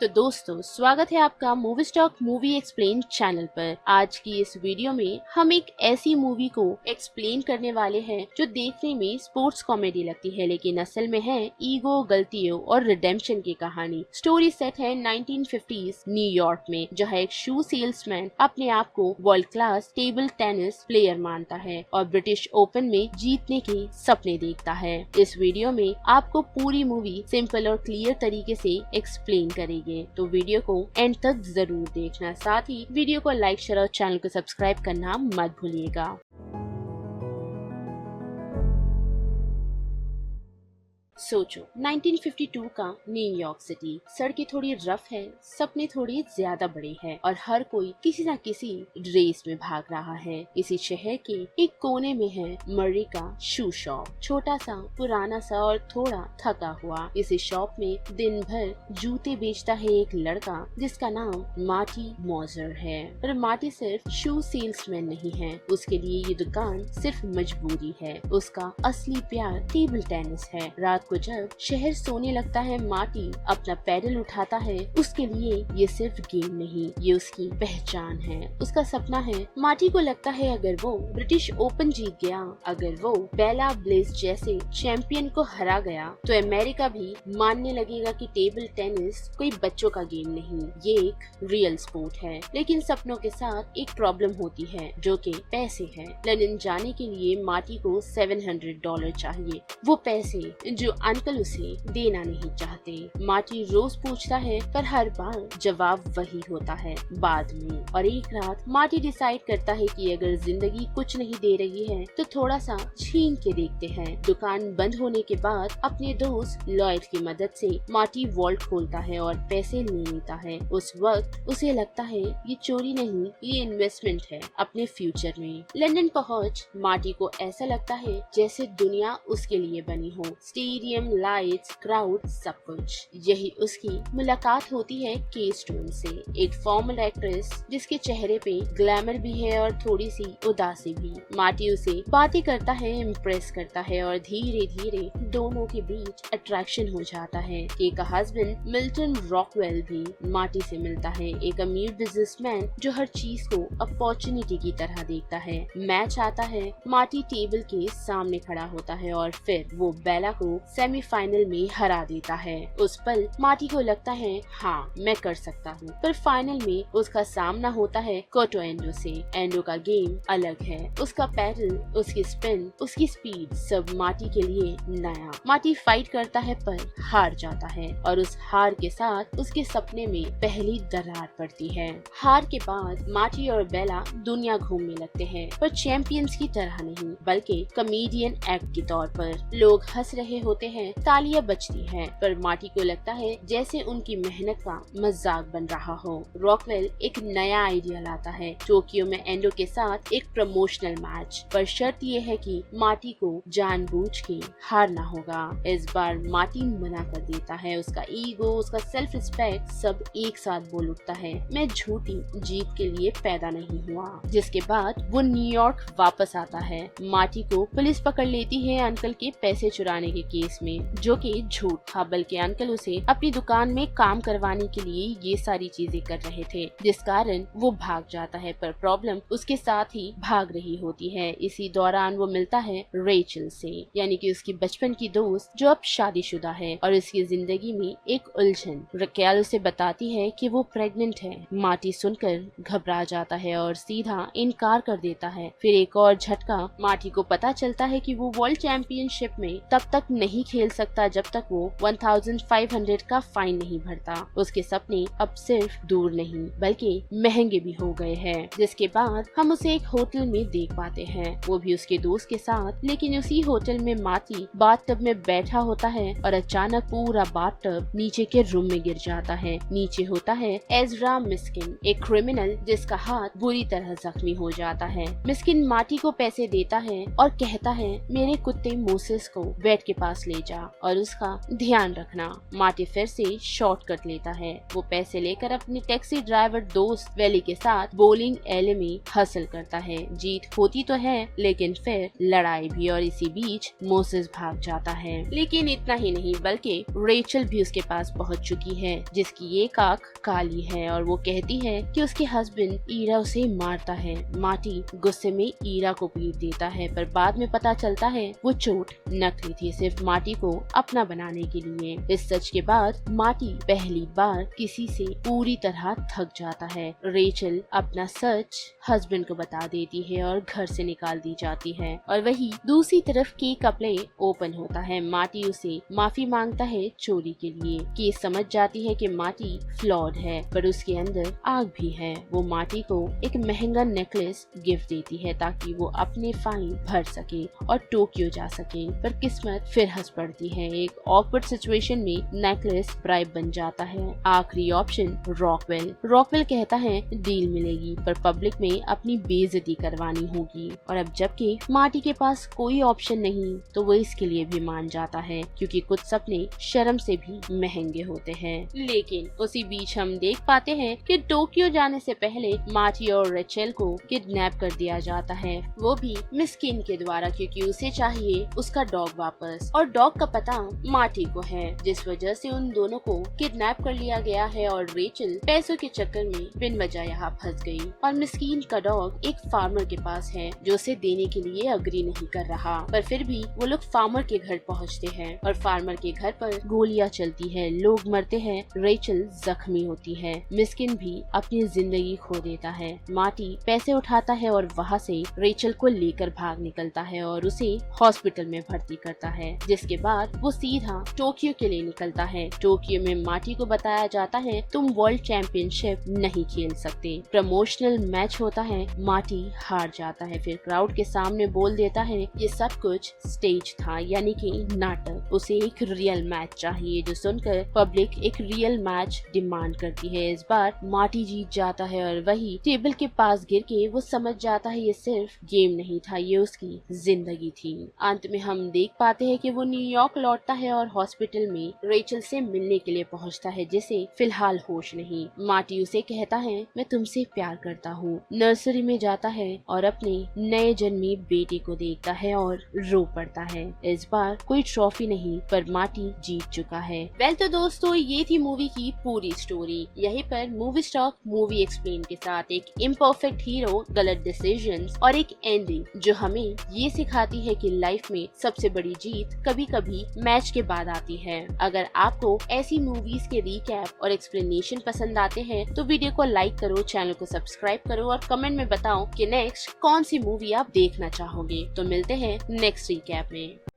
तो दोस्तों, स्वागत है आपका movie stock movie explain channel पर। आज की इस वीडियो में हम एक ऐसी मूवी को एक्सप्लेन करने वाले हैं जो देखने में स्पोर्ट्स कॉमेडी लगती है, लेकिन असल में है ईगो, गलतियों और रिडेम्पशन की कहानी। स्टोरी सेट है 1950s न्यूयॉर्क में, जहां एक शू सेल्समैन अपने आप को world class table tennis player मानता है और ब्रिटिश ओपन में जीतने के सपने देखता है। इस वीडियो में आपको पूरी मूवी सिंपल और क्लियर तरीके से एक्सप्लेन करेगी, तो वीडियो को एंड तक जरूर देखना। साथ ही वीडियो को लाइक, शेयर और चैनल को सब्सक्राइब करना मत भूलिएगा। सोचो, 1952 का न्यूयॉर्क सिटी। सड़कें थोड़ी रफ है, सपने थोड़े ज्यादा बड़े हैं और हर कोई किसी न किसी रेस में भाग रहा है। इसी शहर के एक कोने में है मर्री का शू शॉप। छोटा सा, पुराना सा और थोड़ा थका हुआ। इसी शॉप में दिन भर जूते बेचता है एक लड़का जिसका नाम मार्टी मॉजर है। पर मार्टी सिर्फ शू सेल्समैन नहीं है, उसके लिए ये दुकान सिर्फ मजबूरी है। उसका असली प्यार टेबल टेनिस है। रात को जब शहर सोने लगता है, मार्टी अपना पैडल उठाता है। उसके लिए ये सिर्फ गेम नहीं, ये उसकी पहचान है, उसका सपना है। मार्टी को लगता है अगर वो ब्रिटिश ओपन जीत गया, अगर वो बेला ब्लेज जैसे चैंपियन को हरा गया, तो अमेरिका भी मानने लगेगा कि टेबल टेनिस कोई बच्चों का गेम नहीं, ये एक रियल स्पोर्ट है। लेकिन सपनों के साथ एक प्रॉब्लम होती है, जो कि पैसे है। लंदन जाने के लिए मार्टी को $700 चाहिए, वो पैसे जो अंकल उसे देना नहीं चाहते। मार्टी रोज पूछता है, पर हर बार जवाब वही होता है, बाद में। और एक रात मार्टी डिसाइड करता है कि अगर जिंदगी कुछ नहीं दे रही है तो थोड़ा सा छीन के देखते हैं। दुकान बंद होने के बाद अपने दोस्त लॉयड की मदद से मार्टी वॉल्ट खोलता है और पैसे ले लेता है। उस वक्त उसे लगता है ये चोरी नहीं, ये इन्वेस्टमेंट है अपने फ्यूचर में। लंदन पहुँच मार्टी को ऐसा लगता है जैसे दुनिया उसके लिए बनी हो। स्टेडियम, लाइट्स, क्राउड, सब कुछ। यही उसकी मुलाकात होती है के स्टोन से, एक फॉर्मल एक्ट्रेस जिसके चेहरे पे ग्लैमर भी है और थोड़ी सी उदासी भी। मार्टी उसे बातें करता है, इम्प्रेस करता है और धीरे धीरे दोनों के बीच अट्रैक्शन हो जाता है। के का हस्बैंड मिल्टन रॉकवेल भी मार्टी से मिलता है, एक अमीर बिजनेसमैन जो हर चीज को अपॉर्चुनिटी की तरह देखता है। मैच आता है, मार्टी टेबल के सामने खड़ा होता है और फिर वो बेला को सेमीफाइनल में हरा देता है। उस पल मार्टी को लगता है हाँ, मैं कर सकता हूँ। पर फाइनल में उसका सामना होता है कोटो एंडो से। एंडो का गेम अलग है, उसका पैडल, उसकी स्पिन, उसकी स्पीड, सब मार्टी के लिए नया। मार्टी फाइट करता है पर हार जाता है और उस हार के साथ उसके सपने में पहली दरार पड़ती है। हार के बाद मार्टी और बेला दुनिया घूमने लगते हैं, पर चैंपियंस की तरह नहीं, बल्कि कॉमेडियन एक्ट के तौर पर। लोग हंस रहे होते हैं, तालियां बजती हैं, पर मार्टी को लगता है जैसे उनकी मेहनत का मजाक बन रहा हो। रॉकवेल एक नया आइडिया लाता है, टोक्यो में एंडो के साथ एक प्रमोशनल मैच, पर शर्त ये है कि मार्टी को जानबूझ के हारना होगा। इस बार मार्टी मना कर देता है। उसका ईगो, उसका सेल्फ रिस्पेक्ट सब एक साथ बोल उठता है, मैं झूठी जीत के लिए पैदा नहीं हुआ। जिसके बाद वो न्यूयॉर्क वापस आता है। मार्टी को पुलिस पकड़ लेती है अंकल के पैसे चुराने के केस में, जो कि झूठ था, बल्कि अंकल उसे अपनी दुकान में काम करवाने के लिए ये सारी चीजें कर रहे थे, जिस कारण वो भाग जाता है। पर प्रॉब्लम उसके साथ ही भाग रही होती है। इसी दौरान वो मिलता है रेचल से, यानी कि उसकी बचपन की दोस्त जो अब शादीशुदा है और उसकी जिंदगी में एक उलझन। रेचल उसे बताती है कि वो प्रेग्नेंट है। मार्टी सुनकर घबरा जाता है और सीधा इनकार कर देता है। फिर एक और झटका, मार्टी को पता चलता है कि वो वर्ल्ड चैंपियनशिप में तब तक नहीं खेल सकता जब तक वो 1500 का फाइन नहीं भरता। उसके सपने अब सिर्फ दूर नहीं बल्कि महंगे भी हो गए हैं। जिसके बाद हम उसे एक होटल में देख पाते हैं, वो भी उसके दोस्त के साथ। लेकिन उसी होटल में मार्टी बाथटब में बैठा होता है और अचानक पूरा बाथटब नीचे के रूम में गिर जाता है। नीचे होता है एज़रा मिस्किन, एक क्रिमिनल जिसका हाथ बुरी तरह जख्मी हो जाता है। मिस्किन मार्टी को पैसे देता है और कहता है मेरे कुत्ते मोसेस को बेड के पास ले जा और उसका ध्यान रखना। मार्टी फिर से शॉर्टकट लेता है। वो पैसे लेकर अपने टैक्सी ड्राइवर दोस्त वेली के साथ बोलिंग एले में हासिल करता है। जीत होती तो है लेकिन फिर लड़ाई भी, और इसी बीच मोसेस भाग जाता है। लेकिन इतना ही नहीं बल्कि रेचल भी उसके पास पहुंच चुकी है, जिसकी एक आंख काली है और वो कहती है कि उसके हस्बैंड ईरा उसे मारता है। मार्टी गुस्से में ईरा को पीट देता है, पर बाद में पता चलता है वो चोट नकली थी, सिर्फ मार्टी को अपना बनाने के लिए। इस सच के बाद मार्टी पहली बार किसी से पूरी तरह थक जाता है। रेचल अपना सच हस्बैंड को बता देती है और घर से निकाल दी जाती है। और वही दूसरी तरफ केक का प्ले ओपन होता है। मार्टी उसे माफी मांगता है चोरी के लिए। केस समझ जाती है कि मार्टी फ्लॉड है, पर उसके अंदर आग भी है। वो मार्टी को एक महंगा नेकलेस गिफ्ट देती है ताकि वो अपने फाइन भर सके और टोक्यो जा सके, पर किस्मत फिर हंस पड़ती है। एक ऑकवर्ड सिचुएशन में नेकलेस ब्राइब बन जाता है। आखिरी ऑप्शन रॉकवेल कहता है डील मिलेगी, पर पब्लिक में अपनी बेइज्जती करवानी होगी। और अब जबकि मार्टी के पास कोई ऑप्शन नहीं तो वो इसके लिए भी मान जाता है, क्योंकि कुछ सपने शर्म से भी महंगे होते हैं। लेकिन उसी बीच हम देख पाते हैं कि टोक्यो जाने से पहले मार्टी और रेचल को किडनैप कर दिया जाता है, वो भी मिस्किन के द्वारा, क्योंकि उसे चाहिए उसका डॉग वापस, और डॉग का पता मार्टी को है, जिस वजह से उन दोनों को किडनैप कर लिया गया है। और रेचल पैसों के चक्कर में बिन वजह यहाँ फंस गई, और मिस्किन का डॉग एक फार्मर के पास है जो उसे देने के लिए अग्री नहीं कर रहा। पर फिर भी वो लोग फार्मर के घर पहुँचते हैं और फार्मर के घर पर गोलियां चलती है, लोग मरते हैं, रेचल जख्मी होती है, मिस्किन भी अपनी जिंदगी खो देता है। मार्टी पैसे उठाता है और वहाँ से रेचल को लेकर भाग निकलता है और उसे हॉस्पिटल में भर्ती करता है, जिसके बाद वो सीधा टोक्यो के लिए निकलता है। टोक्यो में मार्टी को बताया जाता है तुम वर्ल्ड चैंपियनशिप नहीं खेल सकते। प्रमोशनल मैच होता है, मार्टी हार जाता है, फिर क्राउड के सामने बोल देता है ये सब कुछ स्टेज था, यानी कि नाटक। उसे एक रियल मैच चाहिए, जो सुनकर पब्लिक एक रियल मैच डिमांड करती है। इस बार मार्टी जीत जाता है और वही टेबल के पास गिर के वो समझ जाता है ये सिर्फ गेम नहीं था, ये उसकी जिंदगी थी। अंत में हम देख पाते हैं कि वो न्यूयॉर्क लौटता है और हॉस्पिटल में रेचल से मिलने के लिए पहुंचता है, जिसे फिलहाल होश नहीं। मार्टी उसे कहता है मैं तुमसे प्यार करता हूँ। नर्सरी में जाता है और अपने नए जन्मे बेटे को देखता है और रो पड़ता है। इस बार कोई ट्रॉफी नहीं, पर मार्टी जीत चुका है। वेल तो दोस्तों, ये थी मूवी की पूरी स्टोरी। यहीं पर मूवी स्टॉक मूवी एक्सप्लेन के साथ एक इम्परफेक्ट हीरो, गलत डिसीजंस और एक एंडिंग जो हमें ये सिखाती है कि लाइफ में सबसे बड़ी जीत कभी कभी मैच के बाद आती है। अगर आपको ऐसी मूवीज के रिकैप और एक्सप्लेनेशन पसंद आते हैं तो वीडियो को लाइक करो, चैनल को सब्सक्राइब करो और कमेंट में बताओ कि नेक्स्ट कौन सी मूवी आप देखना चाहोगे। तो मिलते हैं नेक्स्ट रिकैप में।